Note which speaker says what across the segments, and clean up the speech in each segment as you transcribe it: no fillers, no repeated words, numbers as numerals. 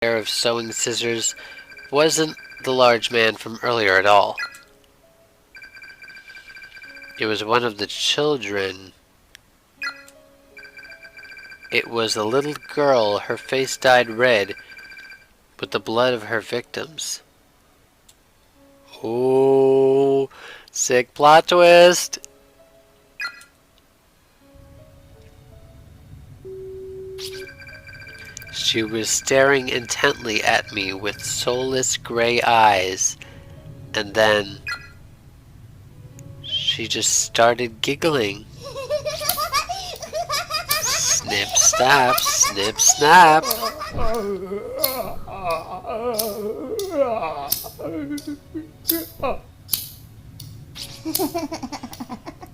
Speaker 1: pair of sewing scissors wasn't the large man from earlier at all. It was one of the children. It was a little girl, her face dyed red with the blood of her victims. Oh, sick plot twist! She was staring intently at me with soulless gray eyes, and then she just started giggling. Snip, snap, snip, snap.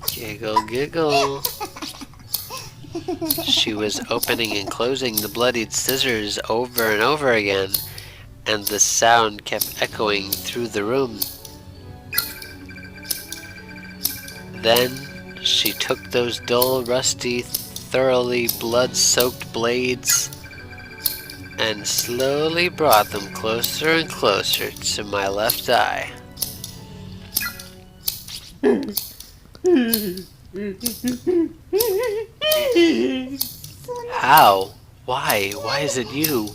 Speaker 1: Giggle, giggle. She was opening and closing the bloodied scissors over and over again, and the sound kept echoing through the room. Then she took those dull, rusty, thoroughly blood-soaked blades and slowly brought them closer and closer to my left eye. How? Why? Why is it you?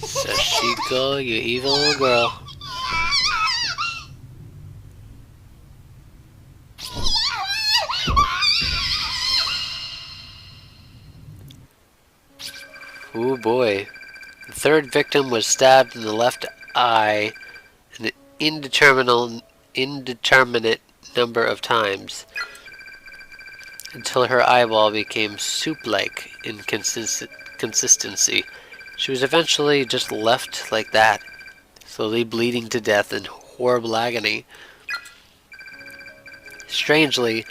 Speaker 1: Sashiko, you evil little girl. Oh boy. The third victim was stabbed in the left eye an indeterminate number of times until her eyeball became soup-like in consistency. She was eventually just left like that, slowly bleeding to death in horrible agony. Strangely,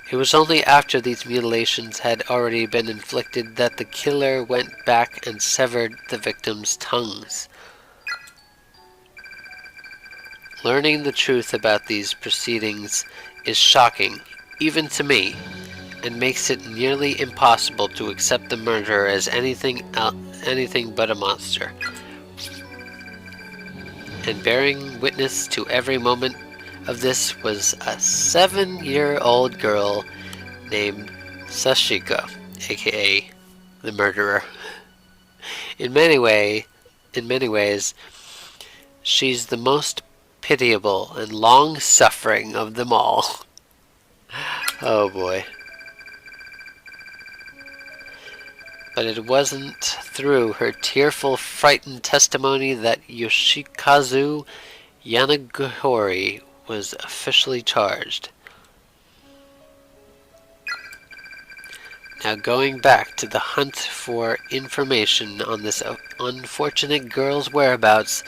Speaker 1: it was only after these mutilations had already been inflicted that the killer went back and severed the victims' tongues. Learning the truth about these proceedings is shocking, even to me, and makes it nearly impossible to accept the murderer as anything but a monster. And bearing witness to every moment of this was a 7-year-old girl named Sashiko, aka the murderer. In many ways, she's the most pitiable and long-suffering of them all. Oh boy. But it wasn't through her tearful, frightened testimony that Yoshikazu Yanagihori was officially charged. Now going back to the hunt for information on this unfortunate girl's whereabouts,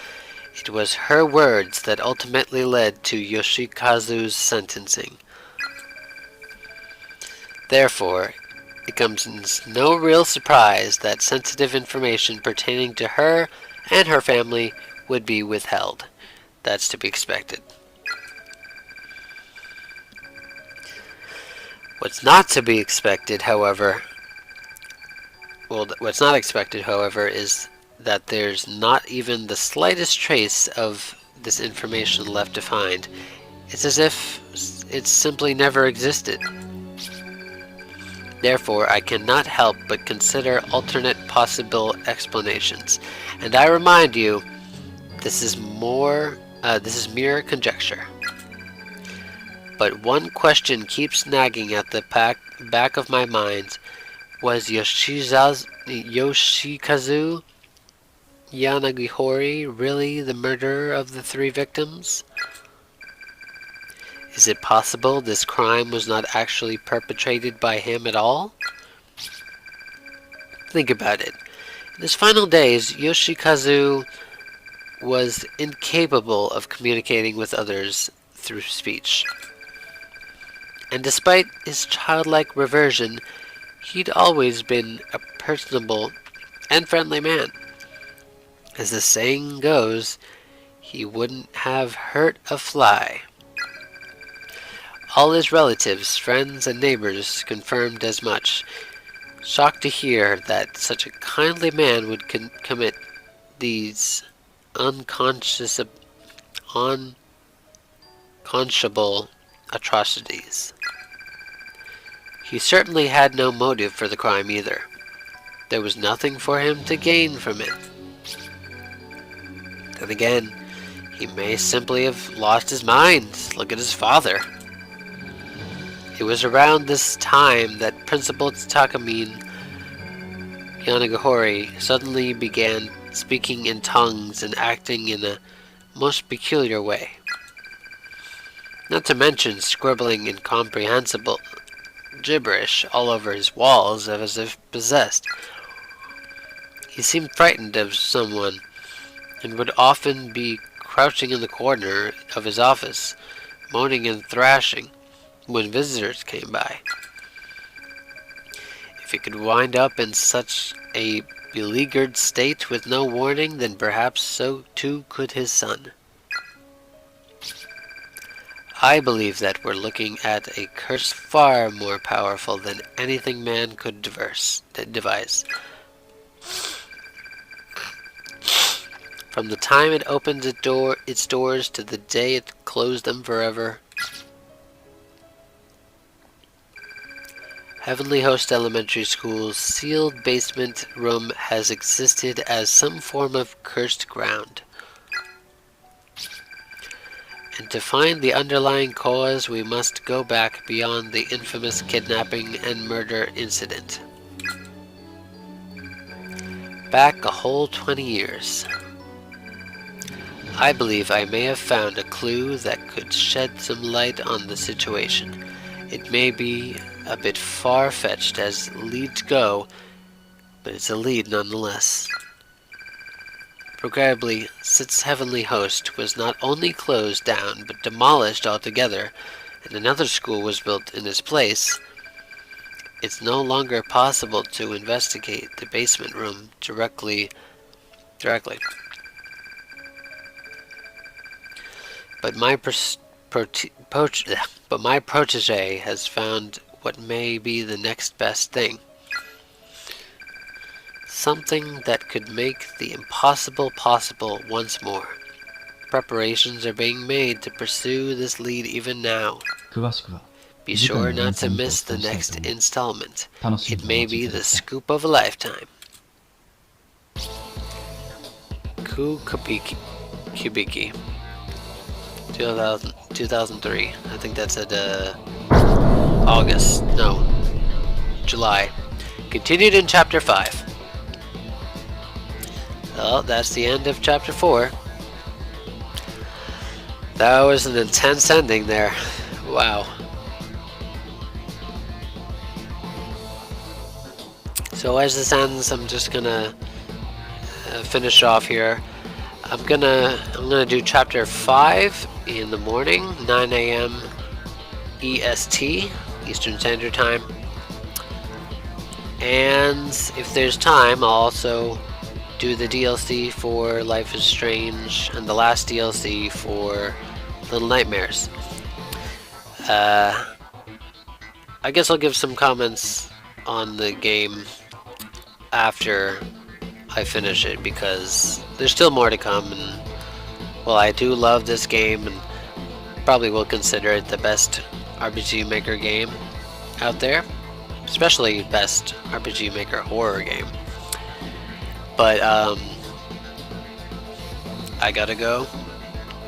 Speaker 1: it was her words that ultimately led to Yoshikazu's sentencing. Therefore, it comes as no real surprise that sensitive information pertaining to her and her family would be withheld. That's to be expected. What's not expected, however, is that there's not even the slightest trace of this information left to find. It's as if it simply never existed. Therefore, I cannot help but consider alternate possible explanations. And I remind you, this is mere conjecture. But one question keeps nagging at the back of my mind. Was Yoshikazu Yanagihori really the murderer of the 3 victims? Is it possible this crime was not actually perpetrated by him at all? Think about it. In his final days, Yoshikazu was incapable of communicating with others through speech. And despite his childlike reversion, he'd always been a personable and friendly man. As the saying goes, he wouldn't have hurt a fly. All his relatives, friends, and neighbors confirmed as much. shocked to hear that such a kindly man would commit these unconscionable atrocities. He certainly had no motive for the crime either. There was nothing for him to gain from it. Then again, he may simply have lost his mind. Look at his father. It was around this time that Principal Takamine Yanagihori suddenly began speaking in tongues and acting in a most peculiar way. Not to mention scribbling incomprehensible gibberish all over his walls as if possessed. He seemed frightened of someone and would often be crouching in the corner of his office, moaning and thrashing when visitors came by. If he could wind up in such a beleaguered state with no warning, then perhaps so too could his son. I believe that we're looking at a curse far more powerful than anything man could devise. From the time it opened its doors to the day it closed them forever, Heavenly Host Elementary School's sealed basement room has existed as some form of cursed ground. And to find the underlying cause, we must go back beyond the infamous kidnapping and murder incident. Back a whole 20 years. I believe I may have found a clue that could shed some light on the situation. It may be a bit far-fetched as leads go, but it's a lead nonetheless. Regrettably, Sit's Heavenly Host was not only closed down, but demolished altogether, and another school was built in its place. It's no longer possible to investigate the basement room directly. But my protege has found what may be the next best thing. Something that could make the impossible possible once more. Preparations are being made to pursue this lead even now. Be sure not to miss the next installment. It may be the scoop of a lifetime. Kubiki. 2003. I think that's at August. No. July. Continued in Chapter 5. Well, that's the end of Chapter 4. That was an intense ending there. Wow. So as this ends, I'm just gonna finish off here. I'm gonna do Chapter 5 in the morning, 9 a.m. EST, Eastern Standard Time. And if there's time, I'll also do the DLC for Life is Strange and the last DLC for Little Nightmares. I guess I'll give some comments on the game after I finish it, because there's still more to come, and well, I do love this game and probably will consider it the best RPG Maker game out there, especially best RPG Maker horror game. But I gotta go.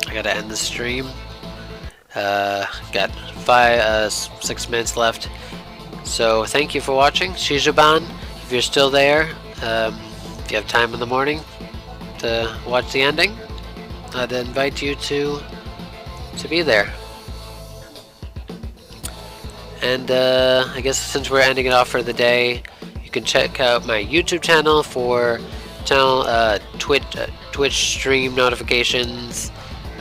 Speaker 1: I gotta end the stream. Got 6 minutes left. So thank you for watching. Shizuban, if you're still there, if you have time in the morning to watch the ending, I'd invite you to be there. And I guess since we're ending it off for the day, you can check out my YouTube channel for Twitch stream notifications,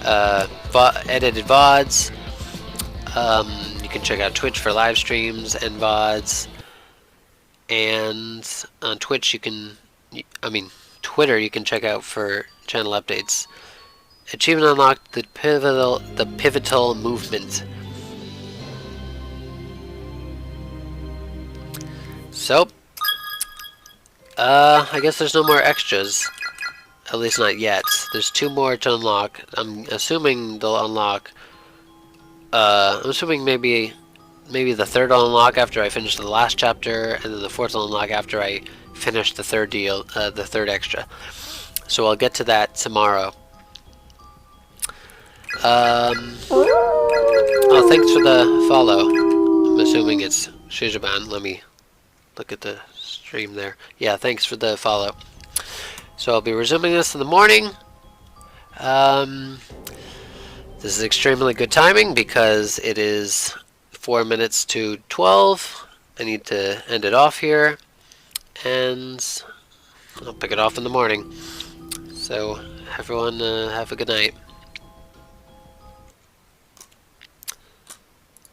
Speaker 1: edited VODs. You can check out Twitch for live streams and VODs. And on Twitch Twitter you can check out for channel updates. Achievement unlocked: the pivotal movement. So I guess there's no more extras. At least not yet. There's 2 more to unlock. I'm assuming they'll unlock. I'm assuming maybe the 3rd will unlock after I finish the last chapter, and then the 4th will unlock after I finish the 3rd deal, the 3rd extra. So I'll get to that tomorrow. Oh, thanks for the follow. I'm assuming it's Shizuban. Let me look at the stream there. Yeah, thanks for the follow. So I'll be resuming this in the morning. This is extremely good timing because it is 4 minutes to 12. I need to end it off here, and I'll pick it off in the morning. So everyone have a good night.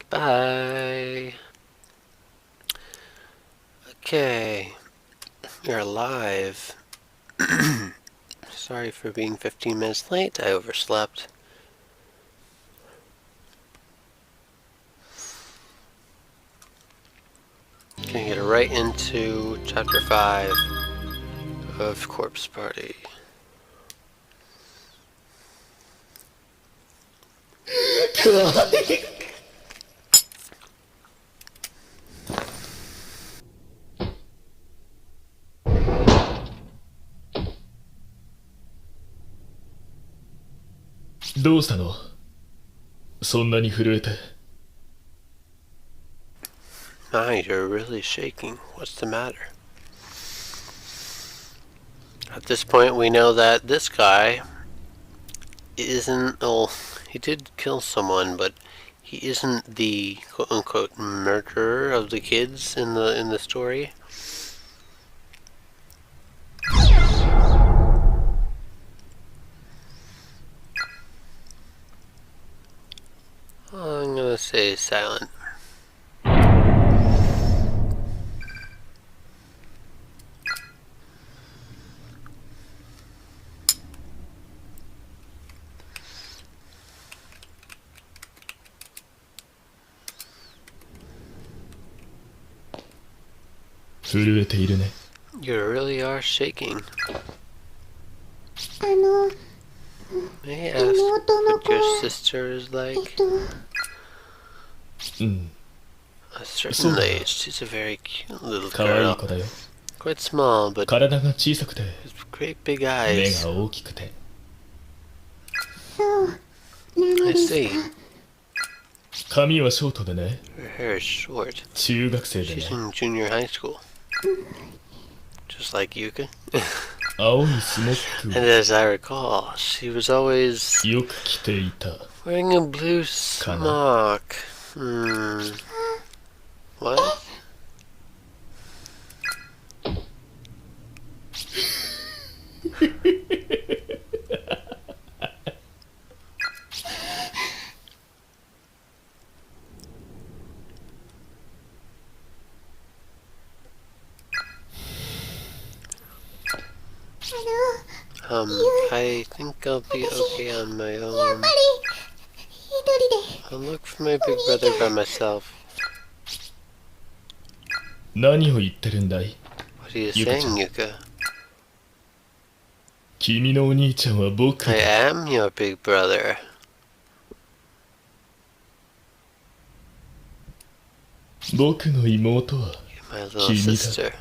Speaker 1: Bye. Okay, we're live. Sorry for being 15 minutes late. I overslept. Gonna get right into chapter 5 of Corpse Party. Ah, you're really shaking. What's the matter? At this point, we know that this guy isn't. Well, he did kill someone, but he isn't the quote-unquote murderer of the kids in the story. I'm gonna say silent. You really are shaking. May I ask what your sister is like? Certainly, she's a very cute little girl. Quite small, but with great big eyes. I see. Her hair is short. She's in junior high school. Just like Yuka. And as I recall, she was always wearing a blue smock. What? I think I'll be okay on my own. I'll look for my big brother by myself. What are you saying, Yuka? I am your big brother. You're my little sister.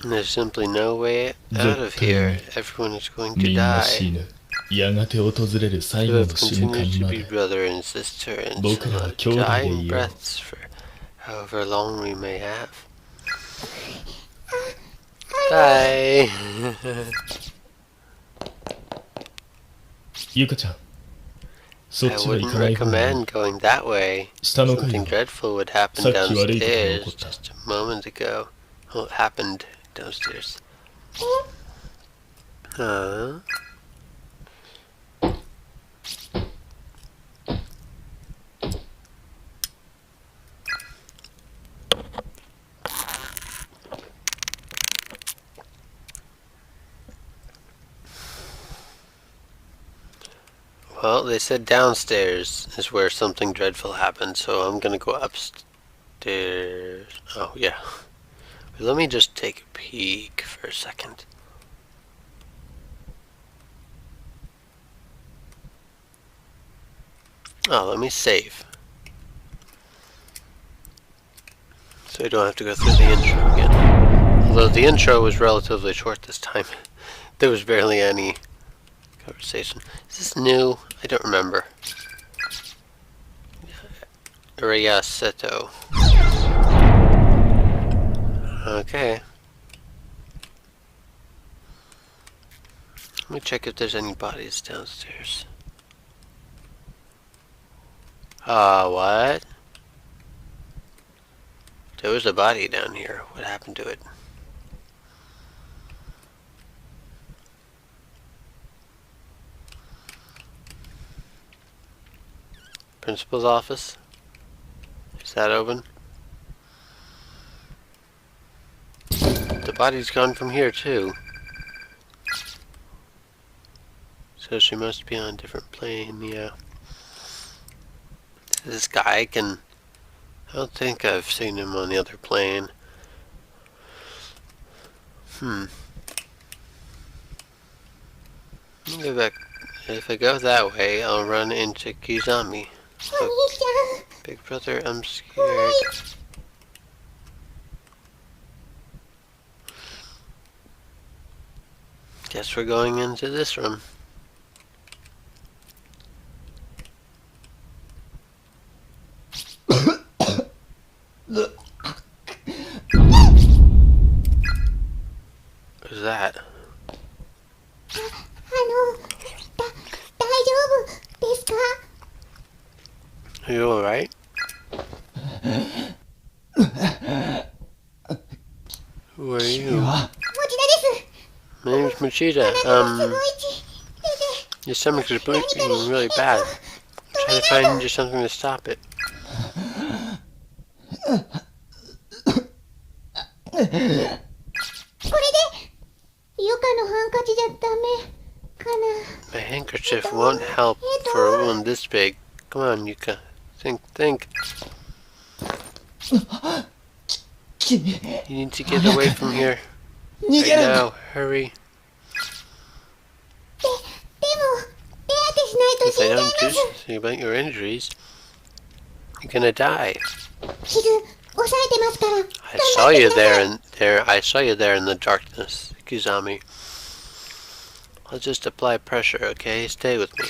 Speaker 1: There's simply no way out of here. Everyone is going to die. You have continued to be brother and sister until our dying breaths for however long we may have. Bye. I wouldn't recommend going that way. Something dreadful would happen downstairs just a moment ago. Well, it happened downstairs. Huh? Well, they said downstairs is where something dreadful happened, so I'm gonna go upstairs. There's... Oh, yeah. Let me just take a peek for a second. Oh, let me save. So I don't have to go through the intro again. Although the intro was relatively short this time. There was barely any conversation. Is this new? I don't remember. Riasetto. Okay. Let me check if there's any bodies downstairs. What? There was a body down here. What happened to it? Principal's office? Is that open? The body's gone from here too. So she must be on a different plane, yeah. This guy can... I don't think I've seen him on the other plane. Let me go back. If I go that way, I'll run into Kizami. So, Big brother, I'm scared. Guess we're going into this room. Who's that? Are you alright? Who are you? My name's Mochida. Your stomach is bleeding really bad. I'm trying to find you something to stop it. My handkerchief won't help for a wound this big. Come on, Yuka. Think. You need to get away from here. Right now, hurry. If I don't do something about your injuries, you're gonna die. I saw you there in the darkness, Kizami. I'll just apply pressure, okay? Stay with me.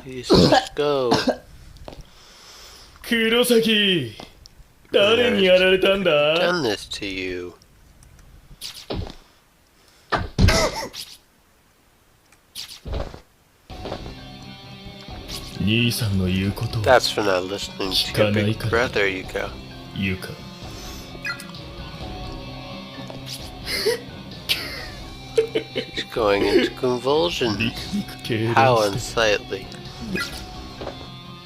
Speaker 1: Jesus, let's go.
Speaker 2: Kurosaki, 誰にやられたんだ?
Speaker 1: Done this to you. That's for not listening to your big brother, Yuka.
Speaker 2: Yuka.
Speaker 1: He's going into convulsions. How unsightly.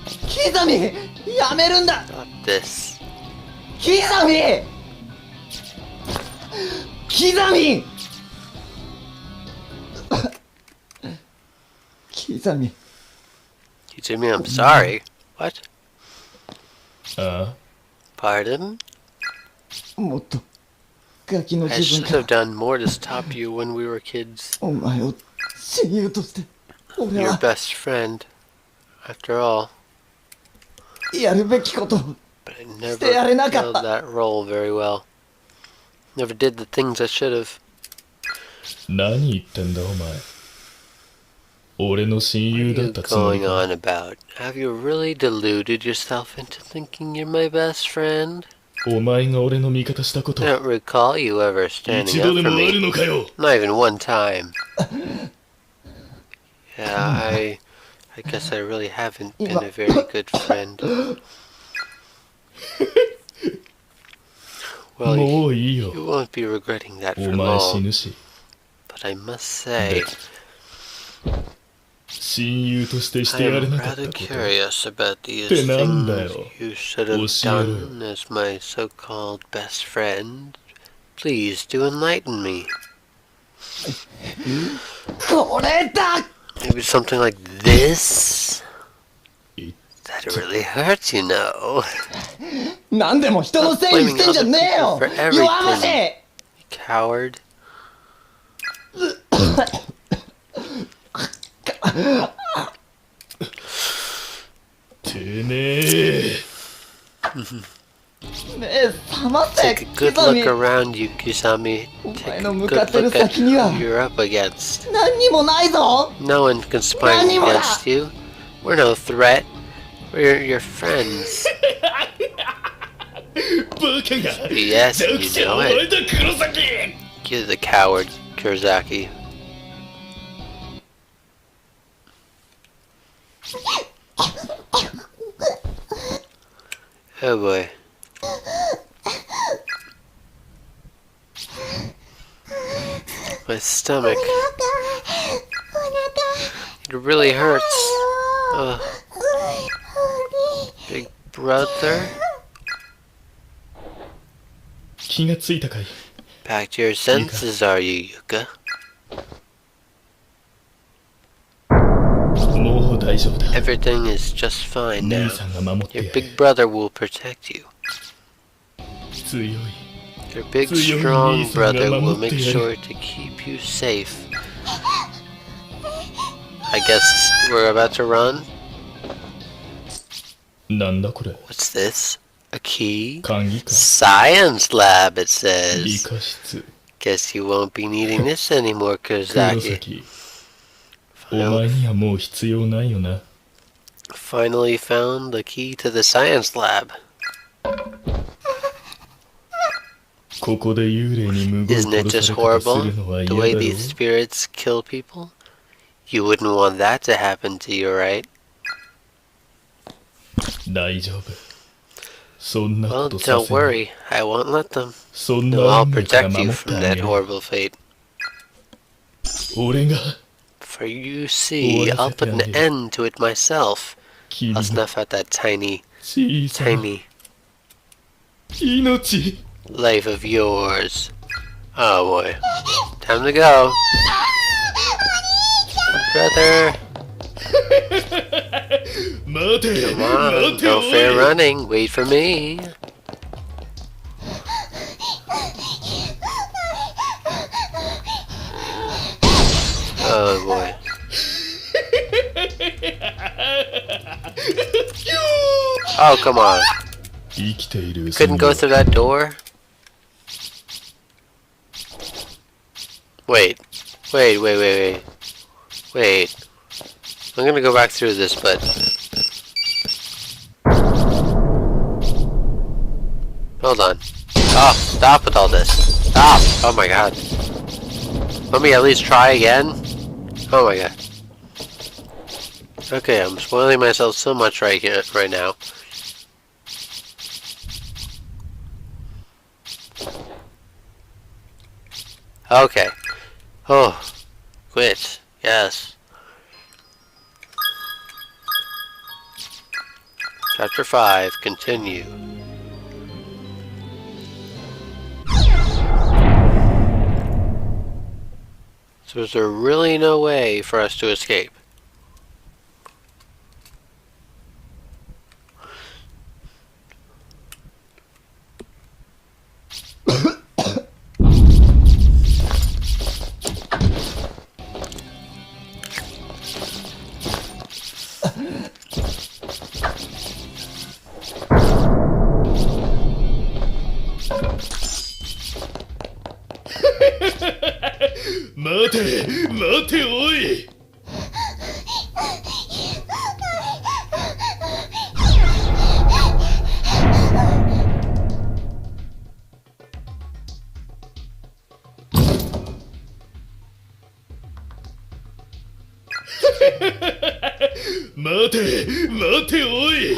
Speaker 3: Kizami! Yamerunda!
Speaker 1: Stop this.
Speaker 3: Kizami! Kizami! Kizami.
Speaker 1: Kizami, I'm sorry. What? Pardon?
Speaker 3: もっとガキの
Speaker 1: I
Speaker 3: 自
Speaker 1: should
Speaker 3: 分か
Speaker 1: have done more to stop you when we were kids.
Speaker 3: お前を親友として俺
Speaker 1: Your
Speaker 3: は
Speaker 1: best friend. After all.
Speaker 3: やるべきことを
Speaker 1: But I
Speaker 3: して
Speaker 1: never
Speaker 3: やれなかっ
Speaker 1: filled
Speaker 3: た
Speaker 1: that role very well. Never did the things I should have.
Speaker 2: 何言ってんだお前。俺の親
Speaker 1: What
Speaker 2: 友
Speaker 1: are
Speaker 2: だ
Speaker 1: you
Speaker 2: ったつもり
Speaker 1: going
Speaker 2: か。
Speaker 1: on about? Have you really deluded yourself into thinking you're my best friend?
Speaker 2: お前が俺の味方したこと
Speaker 1: I don't recall you ever standing
Speaker 2: 一度
Speaker 1: up
Speaker 2: で
Speaker 1: for
Speaker 2: もある
Speaker 1: me.
Speaker 2: のかよ。
Speaker 1: Not even one time. Yeah, I guess I really haven't been a very good friend. Well,
Speaker 2: もういいよ。
Speaker 1: you won't be regretting that
Speaker 2: お
Speaker 1: for
Speaker 2: 前死
Speaker 1: long.
Speaker 2: ぬし、
Speaker 1: But I must say,
Speaker 2: 親友としてして
Speaker 1: I
Speaker 2: やれ
Speaker 1: am
Speaker 2: なかった
Speaker 1: rather
Speaker 2: こと。
Speaker 1: curious about these
Speaker 2: ってなんだ
Speaker 1: things
Speaker 2: よ。
Speaker 1: you should have
Speaker 2: 教えろよ。
Speaker 1: done as my so-called best friend. Please do enlighten me.
Speaker 3: これだ
Speaker 1: Maybe something like this?
Speaker 2: 言っ
Speaker 1: That really hurts, you know.
Speaker 3: 何でも人のせいにしてんじゃねえよ
Speaker 1: Blaming other people for everything.
Speaker 3: 弱ませ
Speaker 1: Coward.
Speaker 2: てめえ。
Speaker 3: ねえ冷ませ
Speaker 1: Take a good
Speaker 3: 刻み
Speaker 1: look around you, Kusami.
Speaker 3: お
Speaker 1: Take
Speaker 3: 前
Speaker 1: a
Speaker 3: の向
Speaker 1: good
Speaker 3: かってる
Speaker 1: look at
Speaker 3: 先には
Speaker 1: who you're up against.
Speaker 3: 何にもないぞ
Speaker 1: No one conspiring
Speaker 3: Nani mo na.
Speaker 1: against you. We're no threat. We're your friends.
Speaker 2: バカが。
Speaker 1: Yes,
Speaker 2: 弱
Speaker 1: you
Speaker 2: 者
Speaker 1: know
Speaker 2: お
Speaker 1: it.
Speaker 2: 前だ黒崎。
Speaker 1: You're the coward, Kurzaki. Oh boy. My stomach. It really hurts. Big brother?
Speaker 2: 気がついたかい。
Speaker 1: Back to your senses, are you, Yuka?
Speaker 2: もう大丈夫だ。
Speaker 1: Everything is just fine
Speaker 2: 兄
Speaker 1: now.
Speaker 2: さんが守って
Speaker 1: Your
Speaker 2: やる。
Speaker 1: big brother will protect you.
Speaker 2: 強い。
Speaker 1: Your big,
Speaker 2: Tsuyomi
Speaker 1: strong
Speaker 2: Nii-san
Speaker 1: brother
Speaker 2: ga
Speaker 1: will make
Speaker 2: mamotte
Speaker 1: sure to keep you safe. I guess we're about to run?
Speaker 2: なんだこれ。
Speaker 1: What's this? A key?
Speaker 2: 鍵か。
Speaker 1: Science lab, it
Speaker 2: 理
Speaker 1: says.
Speaker 2: 科室。
Speaker 1: Guess you won't be needing this anymore,
Speaker 2: 黒
Speaker 1: Kurzaki.
Speaker 2: 崎。お前にはもう必要ないよな。
Speaker 1: Finally found the key to the science lab.
Speaker 2: ここで幽霊に無言
Speaker 1: Isn't it
Speaker 2: 殺
Speaker 1: just
Speaker 2: され方す
Speaker 1: horrible,
Speaker 2: るのは
Speaker 1: the
Speaker 2: 嫌
Speaker 1: way
Speaker 2: だろ
Speaker 1: these spirits kill people? You wouldn't want that to happen to you, right?
Speaker 2: 大丈夫。そんな
Speaker 1: Well,
Speaker 2: ことさ
Speaker 1: don't
Speaker 2: せない。
Speaker 1: worry. I won't let them.
Speaker 2: そんな
Speaker 1: No, I'll
Speaker 2: 運命から
Speaker 1: protect
Speaker 2: 守
Speaker 1: you
Speaker 2: って
Speaker 1: from
Speaker 2: あげ
Speaker 1: that
Speaker 2: る。
Speaker 1: horrible fate.
Speaker 2: 俺が
Speaker 1: For you see,
Speaker 2: What
Speaker 1: I'll
Speaker 2: is it,
Speaker 1: put an
Speaker 2: Andy?
Speaker 1: end to it myself.
Speaker 2: 君
Speaker 1: I'll
Speaker 2: の
Speaker 1: snuff out that tiny,
Speaker 2: 小さな
Speaker 1: tiny
Speaker 2: 命。
Speaker 1: life of yours. Oh boy. Time to go. Brother,
Speaker 2: 待て
Speaker 1: come on.
Speaker 2: 待て
Speaker 1: No
Speaker 2: お
Speaker 1: fair
Speaker 2: い
Speaker 1: running. Wait for me. Oh boy. Oh, come on.
Speaker 2: 生きているウサ
Speaker 1: Couldn't
Speaker 2: ギ
Speaker 1: go
Speaker 2: は
Speaker 1: through that door? Wait. Wait. I'm gonna go back through this, but... Hold on. Oh, stop with all this. Stop! Oh my god. Let me at least try again? Oh my god. Okay, I'm spoiling myself so much right now. Okay. Oh. Quit. Yes. Chapter 5. Continue. So is there really no way for us to escape?
Speaker 2: "待て待ておい!" "待て待ておい!"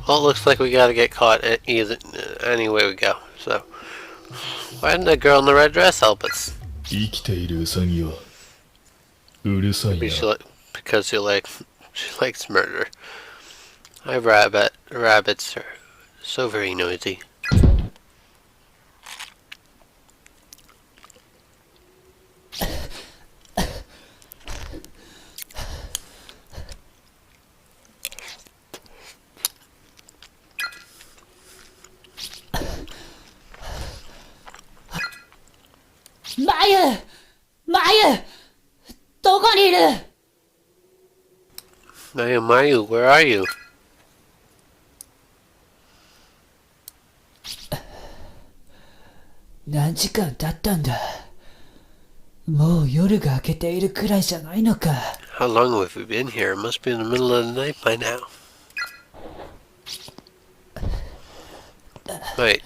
Speaker 1: Well, it looks like we gotta get caught any way we go. So, why didn't the girl in the red dress help us?
Speaker 2: 生きているウサギはうるさい
Speaker 1: Maybe
Speaker 2: な。
Speaker 1: because she likes murder. Rabbits are so very noisy.
Speaker 4: まゆまゆどこにいる
Speaker 1: Mayu, where are you?
Speaker 4: 何時間経ったんだ。もう夜が明けているくらいじゃないのか。
Speaker 1: How long have we been here? It must be in the middle of the night by now. Wait,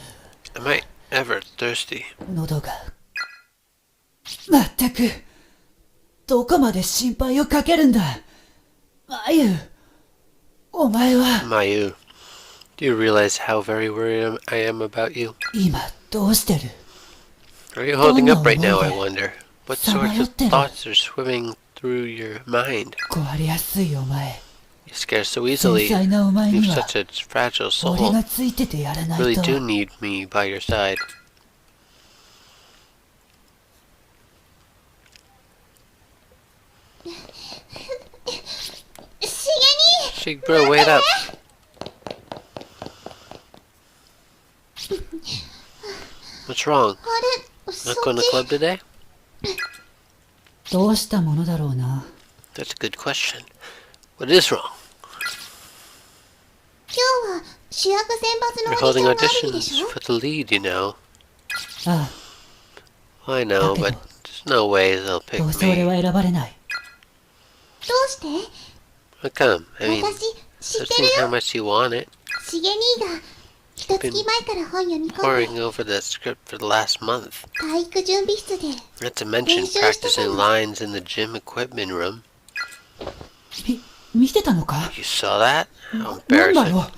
Speaker 1: am I ever thirsty?
Speaker 4: 喉が。まったく、どこまで心配をかけるんだ。まゆ、お前は。
Speaker 1: Mayu, do you realize how very worried I am about you?
Speaker 4: 今どうしてる？
Speaker 1: Are you holding up right now, I
Speaker 4: Don't
Speaker 1: wonder? What sorts of thoughts are swimming through your mind?
Speaker 4: 壊れやすいお前。
Speaker 1: You scare so
Speaker 4: 繊
Speaker 1: easily.
Speaker 4: 細なお前
Speaker 1: You
Speaker 4: に
Speaker 1: have
Speaker 4: は
Speaker 1: such a fragile
Speaker 4: 俺
Speaker 1: soul.
Speaker 4: がついててやらな
Speaker 1: You
Speaker 4: い
Speaker 1: really
Speaker 4: と。
Speaker 1: do need me by your side.
Speaker 5: しげに
Speaker 1: Shig bro, wait up. What's wrong?
Speaker 5: あれ、
Speaker 1: Not
Speaker 5: そ
Speaker 1: going to
Speaker 5: っち
Speaker 1: club today?
Speaker 4: どうしたものだろうな。
Speaker 1: That's a good question. What is wrong?
Speaker 5: 今日は主役選抜の
Speaker 1: You're
Speaker 5: オーディ
Speaker 1: holding
Speaker 5: ションがあるんで
Speaker 1: auditions
Speaker 5: しょ
Speaker 1: for the lead, you know.
Speaker 4: あ
Speaker 1: Well, I know,
Speaker 4: Okay.
Speaker 1: but there's no way they'll
Speaker 4: あ、
Speaker 1: pick
Speaker 4: どうせ俺
Speaker 1: me.
Speaker 4: は選ばれない。
Speaker 5: どうして
Speaker 1: How come? I mean,
Speaker 5: 私知っ
Speaker 1: I've
Speaker 5: てる
Speaker 1: seen
Speaker 5: よ
Speaker 1: how much you want it.
Speaker 5: しげ兄が一月前から本読み込ん
Speaker 1: Poring
Speaker 5: で
Speaker 1: over the script for the last month.
Speaker 5: 体育準備室で
Speaker 1: Not to mention practicing lines in the gym equipment room.
Speaker 4: 見てたのか？
Speaker 1: You saw that? How
Speaker 4: なんだ
Speaker 1: embarrassing.
Speaker 4: よ。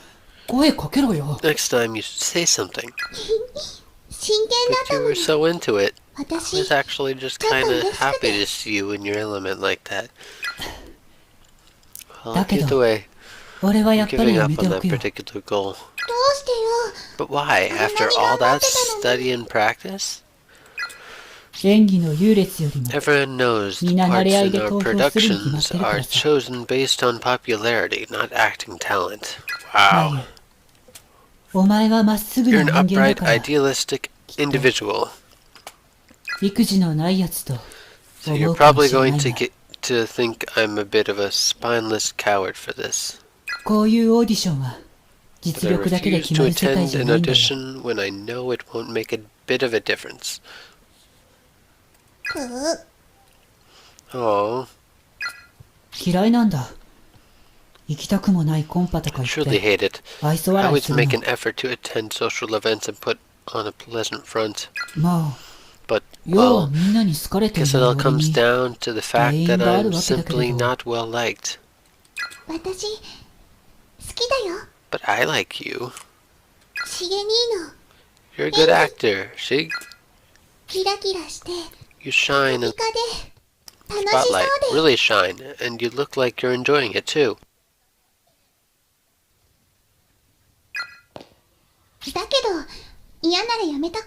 Speaker 4: 声かけろよ。
Speaker 1: Next time you should say something.
Speaker 5: 真剣だっ
Speaker 1: But
Speaker 5: た
Speaker 1: you
Speaker 5: も
Speaker 1: were
Speaker 5: ん
Speaker 1: so into it. I
Speaker 5: 私
Speaker 1: was actually just kinda happy to see you in your element like that. Well,
Speaker 4: Takedo.
Speaker 1: either way,
Speaker 4: 俺はや
Speaker 1: I'm
Speaker 4: っぱり
Speaker 1: giving
Speaker 4: や
Speaker 1: up
Speaker 4: めて
Speaker 1: on
Speaker 4: お
Speaker 1: that
Speaker 4: くよ。
Speaker 1: particular goal.
Speaker 5: どうしてよ
Speaker 1: But why? After all that study and practice?
Speaker 4: 演技の優劣よりも
Speaker 1: Everyone knows the
Speaker 4: みんな慣れ合
Speaker 1: parts
Speaker 4: い
Speaker 1: in
Speaker 4: で
Speaker 1: our
Speaker 4: 投票するに決まっ
Speaker 1: productions
Speaker 4: てるか
Speaker 1: are
Speaker 4: らさ。
Speaker 1: chosen based on popularity, not acting talent.
Speaker 4: ま
Speaker 1: Wow.
Speaker 4: ゆ、お前はまっすぐ
Speaker 1: You're
Speaker 4: な
Speaker 1: an
Speaker 4: 人間だ
Speaker 1: upright,
Speaker 4: から、
Speaker 1: idealistic individual.
Speaker 4: 育児のないやつと
Speaker 1: So
Speaker 4: 思
Speaker 1: you're
Speaker 4: うかも
Speaker 1: probably
Speaker 4: しれな
Speaker 1: going
Speaker 4: い
Speaker 1: to
Speaker 4: が、
Speaker 1: get to think I'm a bit of a spineless coward for this.
Speaker 4: こういうオーディションは
Speaker 1: But
Speaker 4: 実
Speaker 1: I
Speaker 4: 力だけで
Speaker 1: refuse
Speaker 4: 決
Speaker 1: to
Speaker 4: まる世界
Speaker 1: attend
Speaker 4: じゃ
Speaker 1: an
Speaker 4: ないんだよ。
Speaker 1: audition when I know it won't make a bit of a difference.
Speaker 5: くう
Speaker 1: Oh,
Speaker 4: 嫌いなんだ。行きたくもないコンパとか
Speaker 1: I
Speaker 4: 言っ
Speaker 1: truly
Speaker 4: て
Speaker 1: hate it.
Speaker 4: 愛想
Speaker 1: I
Speaker 4: 笑い
Speaker 1: always
Speaker 4: する
Speaker 1: make
Speaker 4: の。
Speaker 1: an effort to attend social events and put on a pleasant front.
Speaker 4: まあ、
Speaker 1: But,
Speaker 4: 要は
Speaker 1: well,
Speaker 4: みんなに好かれて
Speaker 1: I
Speaker 4: る
Speaker 1: guess it
Speaker 4: の
Speaker 1: all
Speaker 4: に俺
Speaker 1: comes
Speaker 4: に
Speaker 1: down to the fact that
Speaker 4: Main
Speaker 1: I'm
Speaker 4: bar
Speaker 1: simply
Speaker 4: わけだ
Speaker 1: not well liked.
Speaker 5: 私好きだよ
Speaker 1: But I like you.
Speaker 5: しげ兄の
Speaker 1: You're a good actor. See?
Speaker 5: キラキラして
Speaker 1: You shine
Speaker 5: 身
Speaker 1: in
Speaker 5: 近で楽しそう
Speaker 1: spotlight.
Speaker 5: で
Speaker 1: Really shine. And you look like you're enjoying it too.
Speaker 5: だけど嫌ならやめとこ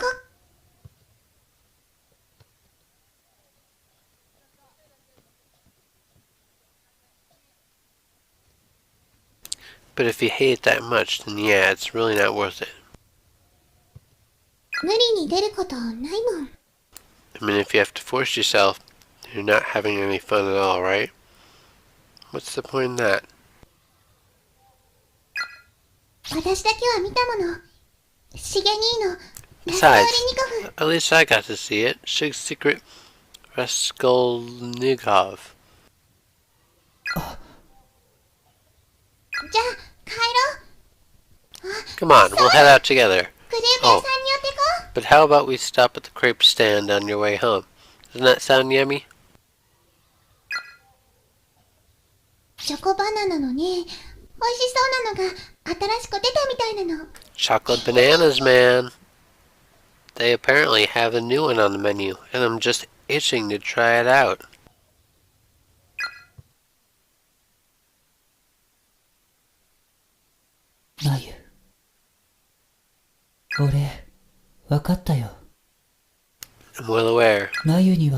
Speaker 1: But if you hate it that much, then yeah, it's really not worth it.
Speaker 5: 無理に出ることないもん
Speaker 1: I mean, if you have to force yourself, you're not having any fun at all, right? What's the point in that?
Speaker 5: 私だけは見たものしげ兄のラスト
Speaker 1: Besides,
Speaker 5: ーリニコフ
Speaker 1: at least I got to see it. Shig's secret Raskolnikov.
Speaker 5: じゃあ帰ろう
Speaker 1: Come on, we'll head out together.
Speaker 5: クレープ屋さんに寄ってこ
Speaker 1: But how about we stop at the crepe stand on your way home? Doesn't that sound yummy?
Speaker 5: チョコバナナのね美味しそうなのが新しく出たみたいなの
Speaker 1: Chocolate bananas, man. They apparently have a new one on the menu, and I'm just itching to try it out.
Speaker 4: まゆ。俺、わかったよ。
Speaker 1: I'm well aware.
Speaker 4: まゆには